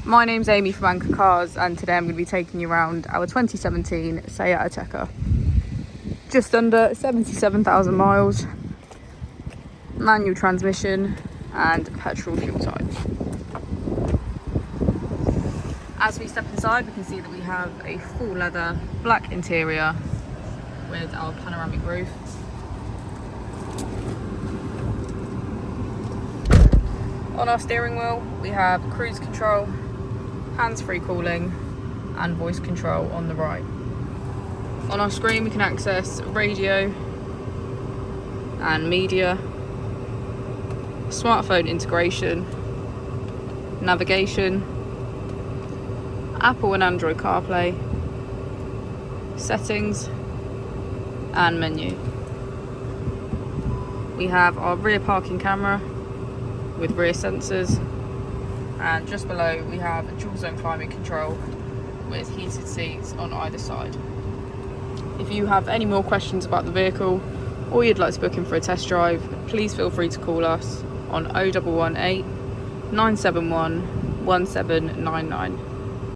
My name's Amy from Anchor Cars, and today I'm going to be taking you around our 2017 Seat Ateca. Just under 77,000 miles, manual transmission and petrol fuel type. As we step inside, we can see that we have a full leather black interior with our panoramic roof. On our steering wheel, we have cruise control, hands-free calling and voice control on the right. On our screen we can access radio and media, smartphone integration, navigation, Apple and Android CarPlay, settings and menu. We have our rear parking camera with rear sensors, and just below we have a dual zone climate control with heated seats on either side. If you have any more questions about the vehicle or you'd like to book in for a test drive, please feel free to call us on 0118 971 1799.